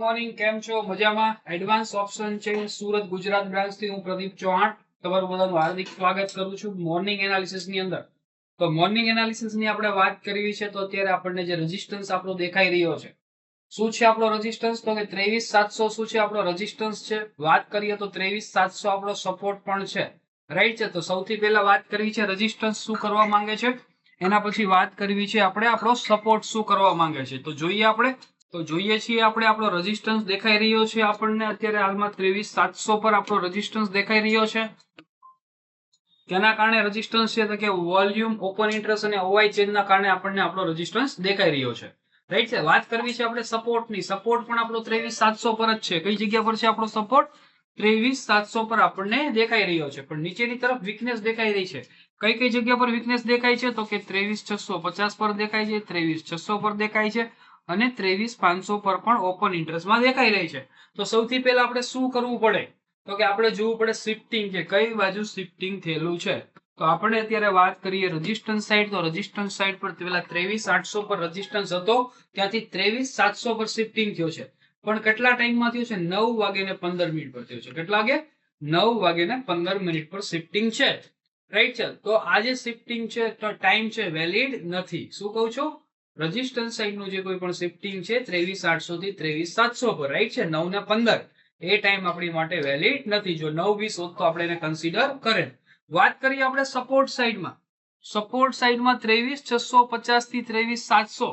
Morning, કેમ છો? મજામાં? એડવાન્સ ઓપ્શન છે સુરત ગુજરાત બ્રાન્ચ થી હું પ્રદીપ ચૌહાણ તમારું બધાનું હાર્દિક સ્વાગત કરું છું મોર્નિંગ એનાલિસિસ ની અંદર. તો મોર્નિંગ એનાલિસિસ ની આપણે વાત કરવી છે તો અત્યારે આપણને જે રેઝિસ્ટન્સ આપણો દેખાઈ રહ્યો છે, શું છે આપણો રેઝિસ્ટન્સ? તો કે 23,700 શું છે આપણો રેઝિસ્ટન્સ છે. વાત કરીએ તો 23,700 આપણો સપોર્ટ પણ છે, રાઈટ છે. તો સૌથી પહેલા વાત કરવી છે રેઝિસ્ટન્સ શું કરવા માંગે છે, એના પછી વાત કરવી છે આપણે આપણો સપોર્ટ શું કરવા માંગે છે. તો જોઈએ છીએ આપણે આપણો રેઝિસ્ટન્સ દેખાઈ રહ્યો છે આપણને અત્યારે હાલમાં 23,700 પર આપણો રેઝિસ્ટન્સ દેખાઈ રહ્યો છે. કેના કારણે રેઝિસ્ટન્સ છે? તો કે વોલ્યુમ, ઓપન ઇન્ટરેસ્ટ અને ઓવાઈ ચેનના કારણે આપણને આપણો રેઝિસ્ટન્સ દેખાઈ રહ્યો છે, રાઈટ છે. વાત કરવી છે આપણે સપોર્ટની. સપોર્ટ પણ આપણો 23,700 પર જ છે. કઈ જગ્યા પર છે આપણો સપોર્ટ? 23,700 પર આપણને દેખાઈ રહ્યો છે. પણ નીચેની તરફ વીકનેસ દેખાઈ રહી છે. કઈ કઈ જગ્યા પર વીકનેસ દેખાય છે? તો કે 23,650 પર દેખાય છે, 23,600 પર દેખાય છે અને 23,500 પર પણ ઓપન ઇન્ટરેસ્ટમાં દેખાઈ રહી છે. તો સૌથી પહેલા આપણે શું કરવું પડે? તો કે આપણે જોવું પડે શિફ્ટિંગ છે, કઈ બાજુ શિફ્ટિંગ થયેલું છે. તો આપણે અત્યારે વાત કરીએ રેઝિસ્ટન્સ સાઈડ. તો રેઝિસ્ટન્સ સાઈડ પર પેલા 23,800 પર રેઝિસ્ટન્સ હતો, ત્યાંથી 23,700 પર શિફ્ટિંગ થયો છે. પણ કેટલા ટાઈમમાં થયું છે? 9:15 પર થયું છે. કેટલા વાગે? 9:15 પર શિફ્ટિંગ છે, રાઈટ છે. તો આ જે શિફ્ટિંગ છે તો ટાઈમ છે વેલિડ નથી. શું કહું છું? રેઝિસ્ટન્સ સાઈડનું જે કોઈ પણ શિફ્ટિંગ છે 23,800 થી 23,700 પર, રાઈટ છે, 9:15, એ ટાઈમ આપણી માટે વેલિડ નથી. જો 9:20 હોત તો આપણે એને કન્સિડર કરે. વાત કરીએ આપણે સપોર્ટ સાઈડમાં. સપોર્ટ સાઈડમાં 23,650 થી 23,700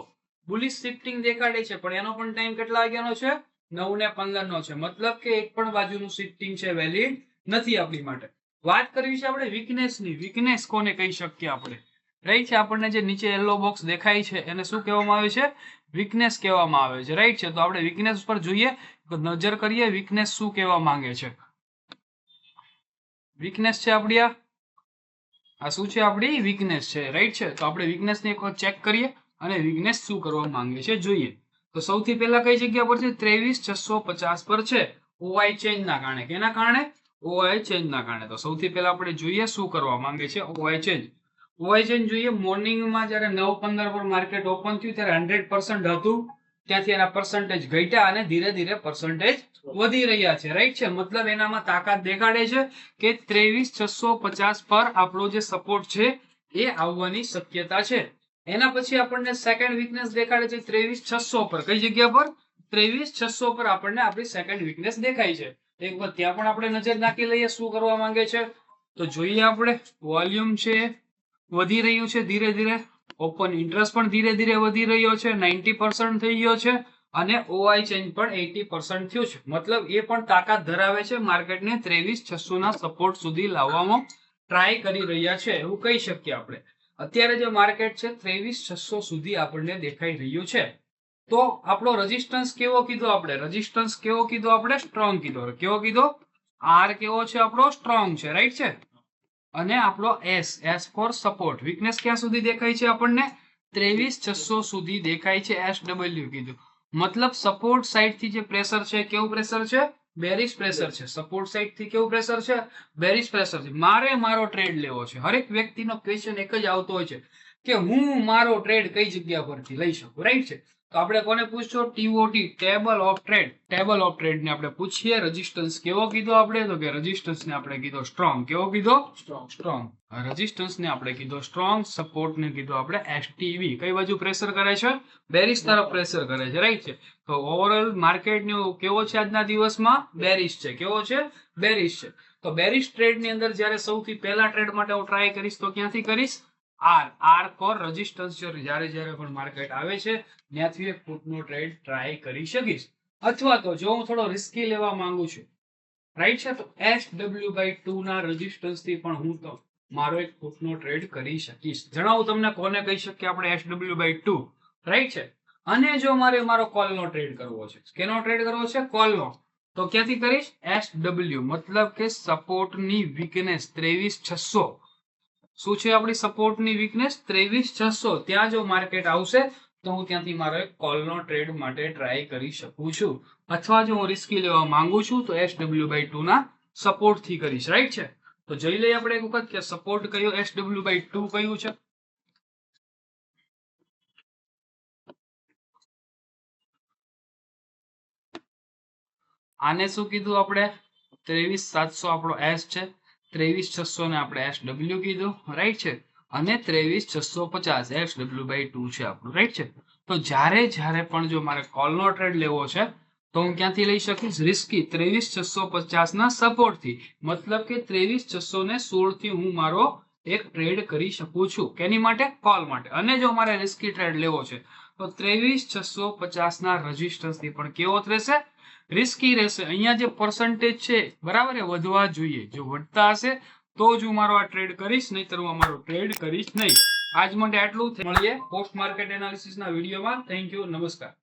બુલિશ શિફ્ટિંગ દેખાડે છે, પણ એનો પણ ટાઈમ કેટલા વાગ્યાનો છે? 9:15 નો છે. મતલબ કે એક પણ બાજુનું શિફ્ટિંગ છે વેલિડ નથી આપણી માટે. વાત કરવી છે આપણે વીકનેસની. વીકનેસ કોને કહી શકીએ આપણે? રાઈટ છે. આપણને જે નીચે યલો બોક્સ દેખાય છે એને શું કહેવામાં આવે છે? વીકનેસ કહેવામાં આવે છે, રાઈટ છે. તો આપણે વીકનેસ પર જોઈએ, નજર કરીએ વીકનેસ શું કહેવા માંગે છે. વીકનેસ છે આપણી આ શું છે? આપણી વીકનેસ છે, રાઈટ છે. તો આપણે વીકનેસને એક વખત ચેક કરીએ અને વીકનેસ શું કરવા માંગે છે જોઈએ. તો સૌથી પહેલા કઈ જગ્યા પર છે? 23,650 પર છે, ઓવાઈ ચેન્જ ના કારણે. કેના કારણે? ઓવાઈ ચેન્જ ના કારણે. તો સૌથી પહેલા આપણે જોઈએ શું કરવા માંગે છે ઓવાઈ ચેન્જ. ઓવાઈ ચેન્જ જોઈએ. મોર્નિંગમાં જયારે 9:15 પર માર્કેટ ઓપન થયું ત્યારે 100% હતું, ત્યાંથી એના પર્સન્ટેજ ઘટ્યા અને ધીરે ધીરે પર્સન્ટેજ વધી રહ્યા છે, રાઈટ છે. મતલબ એનામાં તાકાત દેખાડે છે કે 23,650 પર આપણો જે સપોર્ટ છે એ આવવાની શક્યતા છે. એના પછી આપણને સેકન્ડ વીકનેસ દેખાડે છે 23,600 પર. કઈ જગ્યા પર? 23,600 પર આપણને આપણી સેકન્ડ વીકનેસ દેખાય છે. એક વખત ત્યાં પણ આપણે નજર નાખી લઈએ શું કરવા માંગે છે. તો જોઈએ આપણે વોલ્યુમ છે વધી રહ્યું છે ધીરે ધીરે, ઓપન ઇન્ટરેસ્ટ પણ ધીરે ધીરે વધી રહ્યો છે, 90% થઈ ગયો છે અને ઓઆઈ ચેન્જ પણ 80% થયું છે. મતલબ એ પણ તાકાત ધરાવે છે માર્કેટને 23,600 ના સપોર્ટ સુધી લાવવામાં ટ્રાય કરી રહ્યા છે, એવું કહી શકીએ આપણે. અત્યારે જે માર્કેટ છે 23,600 સુધી આપણને દેખાઈ રહ્યું છે. તો આપણો રેઝિસ્ટન્સ કેવો કીધો આપણે? રેઝિસ્ટન્સ કેવો કીધો આપણે? સ્ટ્રોંગ કીધો. કેવો કીધો? આર કેવો છે આપણો? સ્ટ્રોંગ છે, રાઈટ છે. અને આપણો એસ ફોર સપોર્ટ. વીકનેસ ક્યાં સુધી દેખાય છે આપણને? 23,600 સુધી દેખાય છે. SW કીધું. મતલબ સપોર્ટ સાઈડ થી જે પ્રેશર છે, કેવું પ્રેશર છે? બેરિશ પ્રેશર છે. સપોર્ટ સાઈડ થી કેવું પ્રેશર છે? બેરિશ પ્રેશર છે. મારો ટ્રેડ લેવો છે. હરેક વ્યક્તિનો ક્વેશ્ચન એક જ આવતો હોય છે કે હું મારો ટ્રેડ કઈ જગ્યા પરથી લઈ શકું, રાઈટ છે. તો આપણે કોને પૂછશો? TOT, table of trade. Table of trade ને આપણે પૂછીએ. રેઝિસ્ટન્સ કેવો કીધો આપણે? તો કે રેઝિસ્ટન્સ ને આપણે કીધો સ્ટ્રોંગ. કેવો કીધો? સ્ટ્રોંગ. રેઝિસ્ટન્સ ને આપણે કીધો સ્ટ્રોંગ, સપોર્ટ ને કીધો આપણે એસટીવી. કઈ બાજુ પ્રેશર કરે છે? બેરિશ તરફ પ્રેશર કરે છે, રાઈટ છે. તો ઓવરઓલ માર્કેટ નું કેવો છે આજના દિવસમાં? બેરિશ છે. કેવો છે? બેરિશ છે. તો બેરિશ ટ્રેડ ની અંદર જયારે સૌથી પહેલા ટ્રેડ માટે હું ટ્રાય કરીશ તો ક્યાંથી કરીશ? R four resistance. જયારે પણ માર્કેટ આવે છે ત્યાંથી એક ફૂટનો ટ્રેડ ટ્રાય કરી શકીશ. અથવા તો જો હું થોડો રિસ્કી લેવા માંગુ છું, રાઈટ છે, તો SW/2 ના રેઝિસ્ટન્સ થી પણ હું તો મારો એક ફૂટનો ટ્રેડ કરી શકીશ. જણાવું તમને કોને કહી શકીએ આપણે SW/2, રાઈટ છે. અને જો મારો કોલનો ટ્રેડ કરવો છે, કેનો ટ્રેડ કરવો છે? કોલનો. તો ક્યાંથી કરીશ? SW. મતલબ કે સપોર્ટની વીકનેસ 23,600. શું છે આપણી સપોર્ટની વીકનેસ? 23,600. ત્યાં જો માર્કેટ આવશે તો હું ત્યાંથી મારો એક કોલનો ટ્રેડ માટે ટ્રાય કરી શકું છું. અથવા જો હું રિસ્કી લેવા માંગુ છું તો SW/2 ના સપોર્ટ થી કરીશ, રાઈટ છે. તો જોઈ લઈએ આપણે એક વખત કે સપોર્ટ કયો, SW/2 કયું છે. આને શું કીધું આપણે? 23,700 આપણો એસ છે, 23,600 ને આપણે SW કીધું, રાઈટ છે, અને 23,650 SW/2 છે આપણું, રાઈટ છે. તો જ્યારે પણ જો મારે કોલનો ટ્રેડ લેવો છે તો હું ક્યાંથી લઈ શકીશ? રિસ્કી 23,650 ના સપોર્ટથી, મતલબ કે 23,616 થી હું મારો એક ટ્રેડ કરી શકું છું. કેની માટે? કોલ માટે. અને જો મારે રિસ્કી ટ્રેડ લેવો છે તો 23,650 ના રેઝિસ્ટન્સથી પણ કેવો રહેશે? રિસ્કી રહેશે. અહીંયા જે પર્સન્ટેજ છે બરાબર એ વધવા જોઈએ. જો વધતા હશે તો જ હું મારો આ ટ્રેડ કરીશ, નહીતર હું મારો ટ્રેડ કરીશ નહીં. આજ માટે આટલું. મળીએ પોસ્ટ માર્કેટ એનાલિસિસના વિડીયોમાં. Thank you. નમસ્કાર.